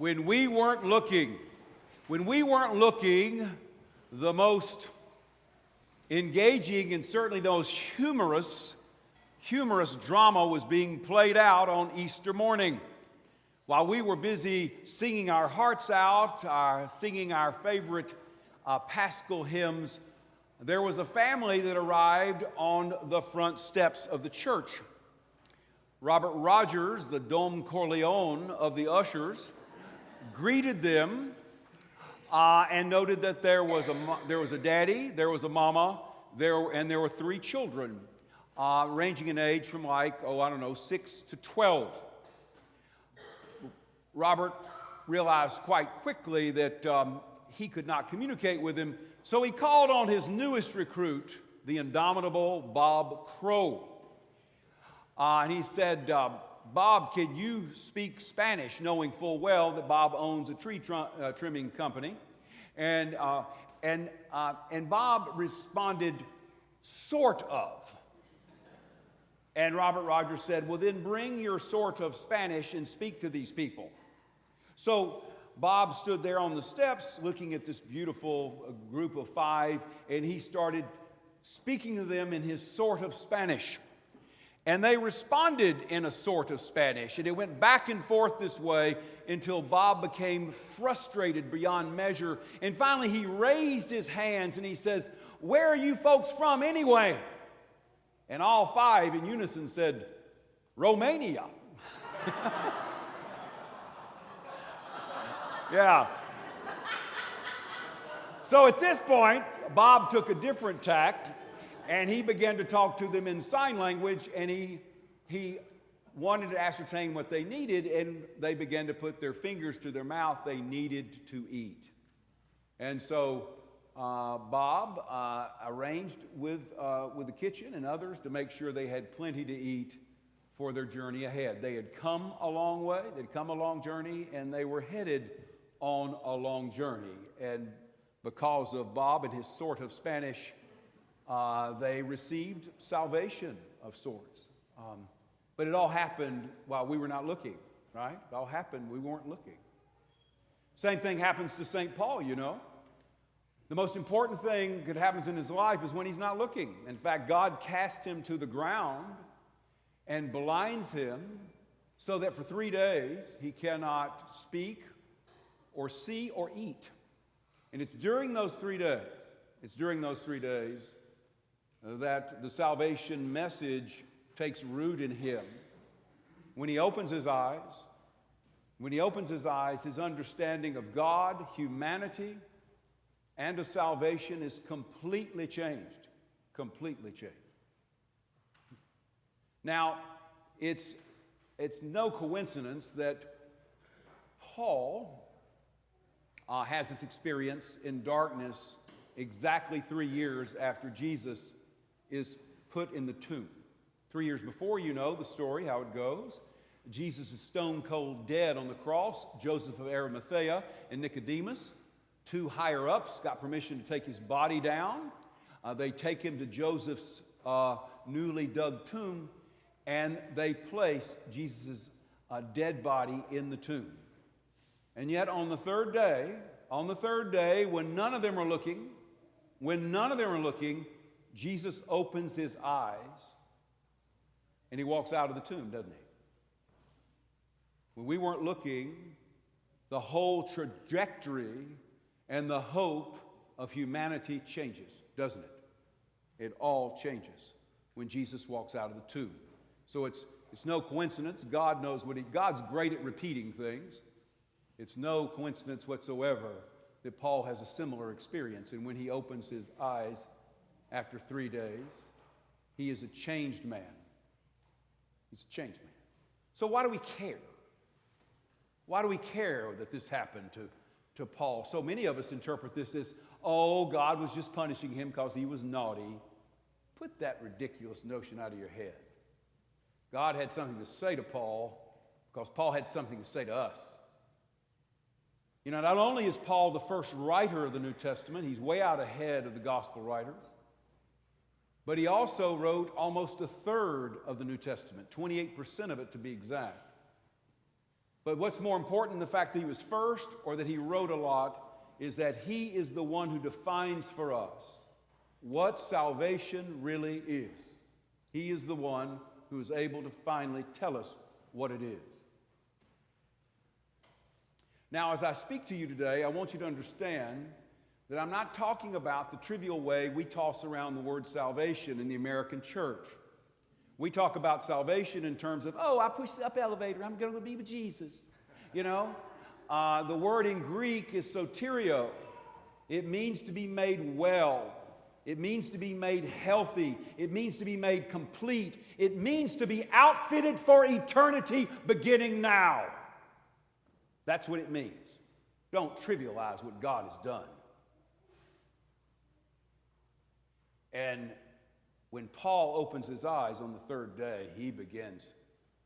when we weren't looking. When we weren't looking, the most engaging and certainly the most humorous drama was being played out on Easter morning. While we were busy singing our hearts out, singing our favorite Paschal hymns, there was a family that arrived on the front steps of the church. Robert Rogers, the Dom Corleone of the ushers, greeted them and noted that there was a daddy, there was a mama, and there were 3 children, ranging in age from 6 to 12. Robert realized quite quickly that he could not communicate with him, so he called on his newest recruit, the indomitable Bob Crow. And he said, Bob, can you speak Spanish, knowing full well that Bob owns a tree trimming company? And Bob responded, sort of. And Robert Rogers said, well, then bring your sort of Spanish and speak to these people. So Bob stood there on the steps looking at this beautiful group of 5, and he started speaking to them in his sort of Spanish. And they responded in a sort of Spanish, and it went back and forth this way until Bob became frustrated beyond measure. And finally, he raised his hands and he says, where are you folks from anyway? And all 5 in unison said, Romania. Yeah. So at this point, Bob took a different tact, and he began to talk to them in sign language, and he wanted to ascertain what they needed, and they began to put their fingers to their mouth. They needed to eat. And so Bob arranged with the kitchen and others to make sure they had plenty to eat for their journey ahead. They had come a long way, they'd come a long journey, and they were headed on a long journey. And because of Bob and his sort of Spanish, they received salvation of sorts. But it all happened while we were not looking, right? It all happened, we weren't looking. Same thing happens to St. Paul, you know. The most important thing that happens in his life is when he's not looking. In fact, God casts him to the ground and blinds him so that for 3 days he cannot speak or see or eat. And it's during those 3 days, that the salvation message takes root in him. When he opens his eyes, his understanding of God, humanity, and of salvation is completely changed. Completely changed. Now, it's no coincidence that Paul has this experience in darkness exactly 3 years after Jesus is put in the tomb. 3 years before, you know the story, how it goes. Jesus is stone cold dead on the cross. Joseph of Arimathea and Nicodemus, 2 higher ups, got permission to take his body down. They take him to Joseph's newly dug tomb, and they place Jesus' dead body in the tomb. And yet on the third day, when none of them are looking, Jesus opens his eyes and he walks out of the tomb, doesn't he? When we weren't looking, the whole trajectory and the hope of humanity changes, doesn't it? It all changes when Jesus walks out of the tomb. So it's no coincidence. God knows God's great at repeating things. It's no coincidence whatsoever that Paul has a similar experience. And when he opens his eyes after 3 days, he is a changed man. He's a changed man. So why do we care? Why do we care that this happened to Paul? So many of us interpret this as, oh, God was just punishing him because he was naughty. Put that ridiculous notion out of your head. God had something to say to Paul because Paul had something to say to us. You know, not only is Paul the first writer of the New Testament, he's way out ahead of the gospel writers, but he also wrote almost a third of the New Testament, 28% of it to be exact. But what's more important than the fact that he was first or that he wrote a lot is that he is the one who defines for us what salvation really is. He is the one who is able to finally tell us what it is. Now, as I speak to you today, I want you to understand that I'm not talking about the trivial way we toss around the word salvation in the American church. We talk about salvation in terms of, oh, I pushed the up elevator, I'm going to be with Jesus. You know, the word in Greek is soterio. It means to be made well. It means to be made healthy. It means to be made complete. It means to be outfitted for eternity beginning now. That's what it means. Don't trivialize what God has done. And when Paul opens his eyes on the third day, he begins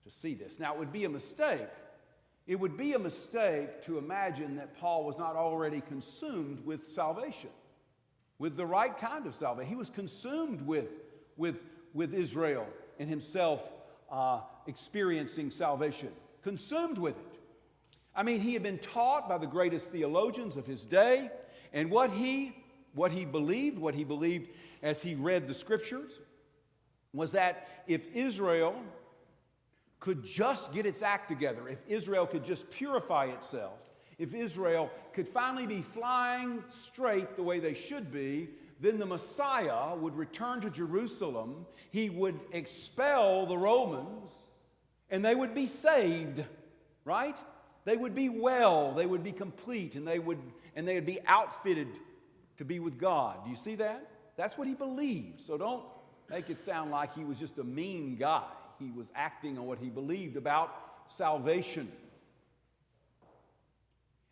to see this. Now, it would be a mistake. It would be a mistake to imagine that Paul was not already consumed with salvation, with the right kind of salvation. He was consumed with Israel and himself experiencing salvation, consumed with it. I mean, he had been taught by the greatest theologians of his day, and what he believed as he read the scriptures was that if Israel could just get its act together, if Israel could just purify itself, if Israel could finally be flying straight the way they should be, then the Messiah would return to Jerusalem, he would expel the Romans, and they would be saved, right? They would be well, they would be complete, and they would be outfitted to be with God. Do you see that? That's what he believed. So don't make it sound like he was just a mean guy. He was acting on what he believed about salvation.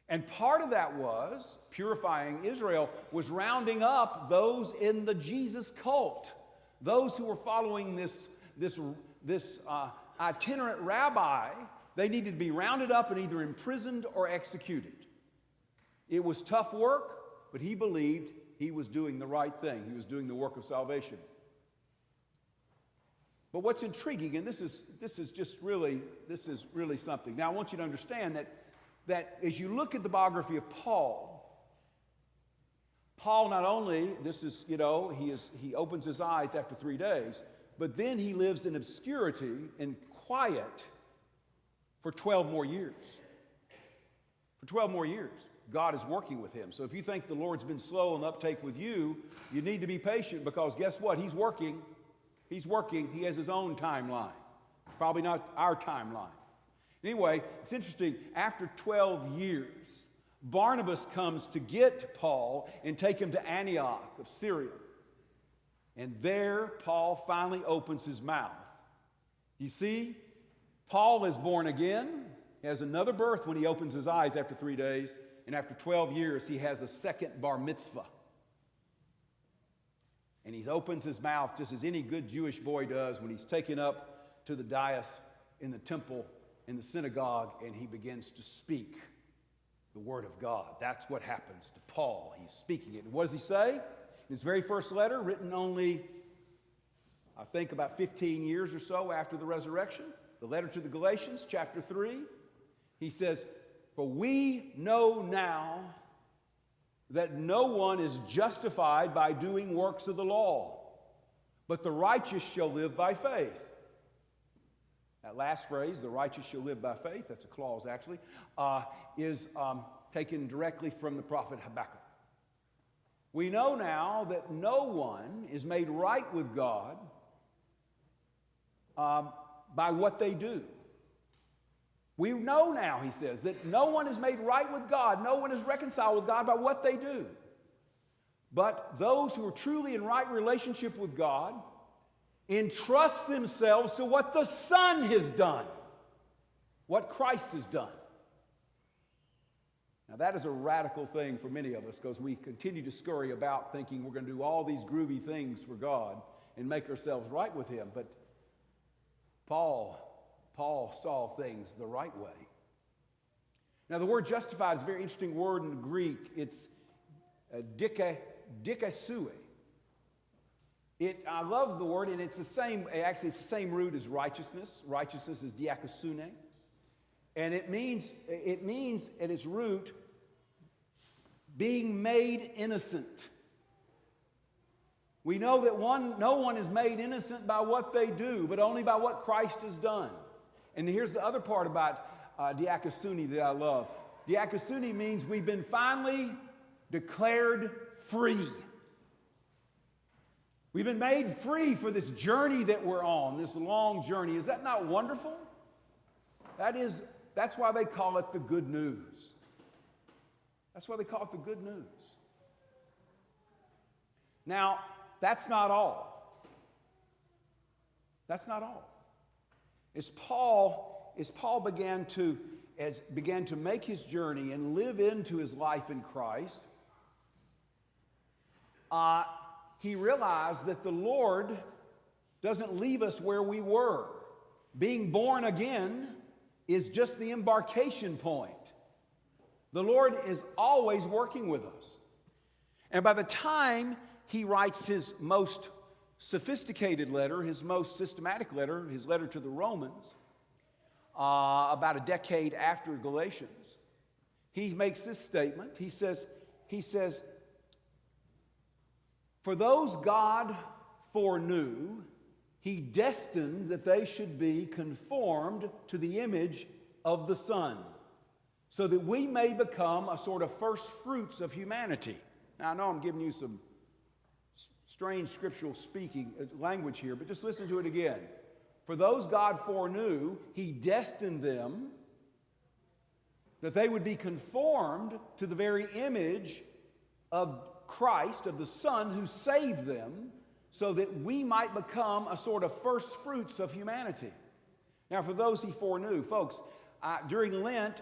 And part of that was purifying Israel, was rounding up those in the Jesus cult, those who were following this itinerant rabbi. They needed to be rounded up and either imprisoned or executed. It was tough work, but he believed he was doing the right thing. He was doing the work of salvation. But what's intriguing, and this is really something. Now I want you to understand that as you look at the biography of Paul not only, he opens his eyes after 3 days, but then he lives in obscurity and quiet for 12 more years. For 12 more years, God is working with him. So if you think the Lord's been slow on uptake with you, you need to be patient, because guess what? He's working. He's working. He has his own timeline. It's probably not our timeline. Anyway, it's interesting. After 12 years, Barnabas comes to get Paul and take him to Antioch of Syria. And there, Paul finally opens his mouth. You see, Paul is born again. He has another birth when he opens his eyes after 3 days. And after 12 years, he has a second bar mitzvah. And he opens his mouth just as any good Jewish boy does when he's taken up to the dais in the temple, in the synagogue, and he begins to speak the word of God. That's what happens to Paul. He's speaking it. And what does he say? In his very first letter, written only, I think, about 15 years or so after the resurrection, the letter to the Galatians, chapter 3, he says, "For we know now that no one is justified by doing works of the law, but the righteous shall live by faith." That last phrase, "the righteous shall live by faith," that's a clause actually, is taken directly from the prophet Habakkuk. We know now that no one is made right with God by what they do. We know now, he says, that no one is made right with God, no one is reconciled with God by what they do. But those who are truly in right relationship with God entrust themselves to what the Son has done, what Christ has done. Now that is a radical thing for many of us, because we continue to scurry about thinking we're going to do all these groovy things for God and make ourselves right with Him. But Paul saw things the right way. Now the word justified is a very interesting word in the Greek. It's dikasue. I love the word, and it's the same root as righteousness. Righteousness is diakasune. And it means at its root, being made innocent. We know that no one is made innocent by what they do, but only by what Christ has done. And here's the other part about diakosune that I love. Diakosune means we've been finally declared free. We've been made free for this journey that we're on, this long journey. Is that not wonderful? That's why they call it the good news. That's why they call it the good news. Now, that's not all. That's not all. As Paul began to make his journey and live into his life in Christ, he realized that the Lord doesn't leave us where we were. Being born again is just the embarkation point. The Lord is always working with us. And by the time he writes his most sophisticated letter, his most systematic letter, his letter to the Romans, about a decade after Galatians, he makes this statement. He says, for those God foreknew, he destined that they should be conformed to the image of the Son, so that we may become a sort of first fruits of humanity. Now, I know I'm giving you some strange scriptural language here, but just listen to it again. For those God foreknew, he destined them that they would be conformed to the very image of Christ, of the Son who saved them, so that we might become a sort of first fruits of humanity. Now, for those he foreknew, folks, during Lent,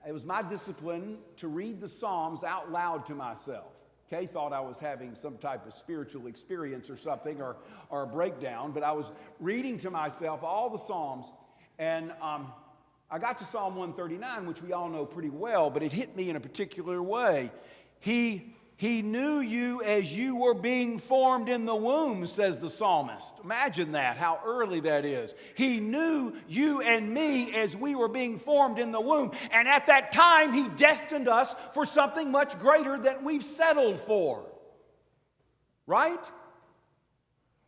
it was my discipline to read the Psalms out loud to myself. Kay thought I was having some type of spiritual experience or something, or a breakdown, but I was reading to myself all the Psalms, and I got to Psalm 139, which we all know pretty well, but it hit me in a particular way. He knew you as you were being formed in the womb, says the psalmist. Imagine that, how early that is. He knew you and me as we were being formed in the womb. And at that time, he destined us for something much greater than we've settled for. Right?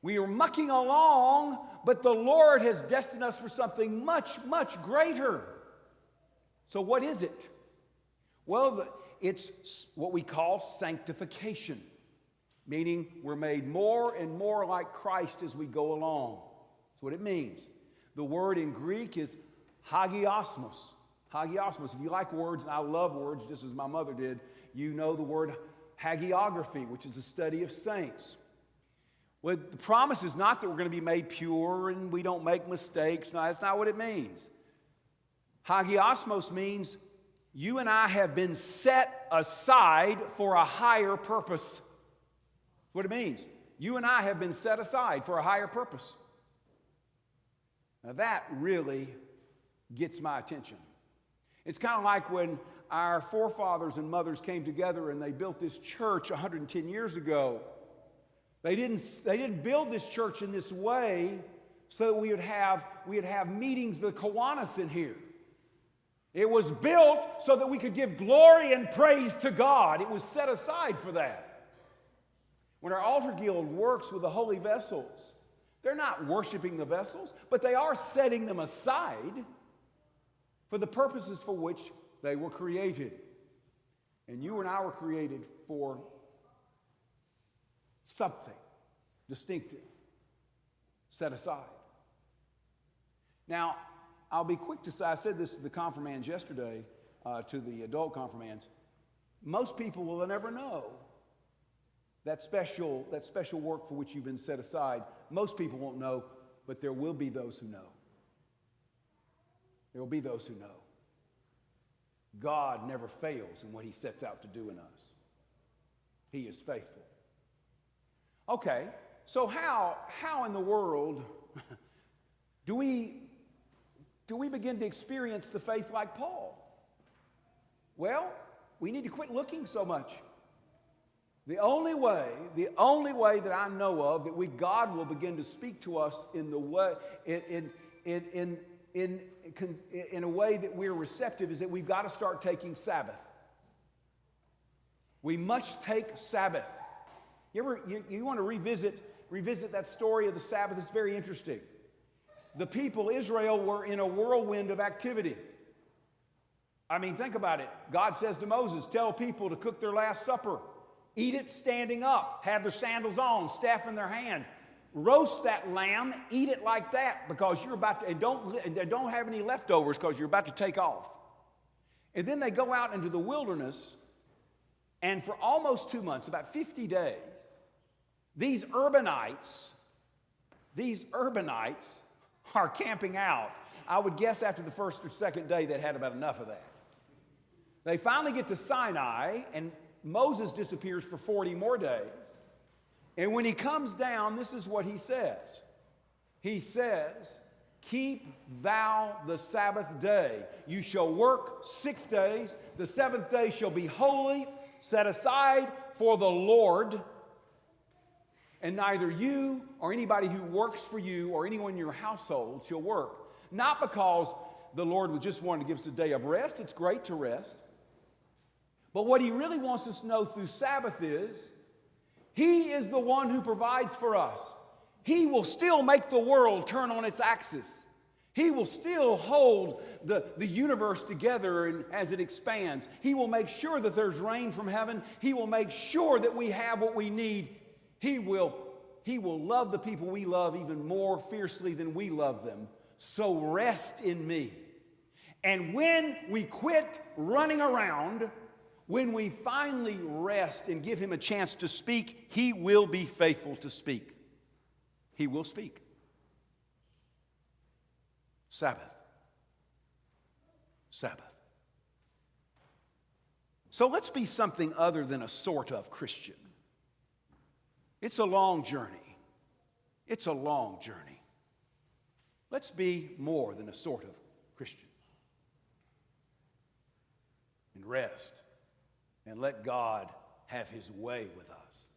We are mucking along, but the Lord has destined us for something much, much greater. So what is it? Well, it's what we call sanctification, meaning we're made more and more like Christ as we go along. That's what it means. The word in Greek is hagiosmos. Hagiosmos. If you like words, and I love words just as my mother did, you know the word hagiography, which is the study of saints. Well, the promise is not that we're going to be made pure and we don't make mistakes. No, that's not what it means. Hagiosmos means you and I have been set aside for a higher purpose. That's what it means. You and I have been set aside for a higher purpose. Now that really gets my attention. It's kind of like when our forefathers and mothers came together and they built this church 110 years ago. They didn't build this church in this way so that we would have meetings, the Kiwanis in here. It was built so that we could give glory and praise to God. It was set aside for that. When our altar guild works with the holy vessels, they're not worshiping the vessels, but they are setting them aside for the purposes for which they were created. And you and I were created for something distinctive, set aside. Now, I'll be quick to say, I said this to the confirmands yesterday, to the adult confirmands. Most people will never know that special work for which you've been set aside. Most people won't know, but there will be those who know. There will be those who know. God never fails in what he sets out to do in us. He is faithful. Okay, so how in the world do we begin to experience the faith like Paul? Well, we need to quit looking so much. The only way that I know of that God will begin to speak to us in the way in a way that we're receptive is that we've got to start taking Sabbath. We must take Sabbath. You want to revisit that story of the Sabbath? It's very interesting. The people, Israel, were in a whirlwind of activity. I mean, think about it. God says to Moses, tell people to cook their last supper. Eat it standing up. Have their sandals on, staff in their hand. Roast that lamb. Eat it like that because you're about to, and don't have any leftovers because you're about to take off. And then they go out into the wilderness, and for almost 2 months, about 50 days, these urbanites are camping out. I would guess after the first or second day they'd had about enough of that. They finally get to Sinai, and Moses disappears for 40 more days. And when he comes down, this is what he says. He says, keep thou the Sabbath day. You shall work 6 days. The seventh day shall be holy, set aside for the Lord. And neither you or anybody who works for you or anyone in your household shall work. Not because the Lord would just want to give us a day of rest. It's great to rest. But what he really wants us to know through Sabbath is he is the one who provides for us. He will still make the world turn on its axis. He will still hold the universe together and as it expands. He will make sure that there's rain from heaven. He will make sure that we have what we need. He will love the people we love even more fiercely than we love them. So rest in me. And when we quit running around, when we finally rest and give him a chance to speak, he will be faithful to speak. He will speak. Sabbath. Sabbath. So let's be something other than a sort of Christian. It's a long journey. It's a long journey. Let's be more than a sort of Christian. And rest. And let God have his way with us.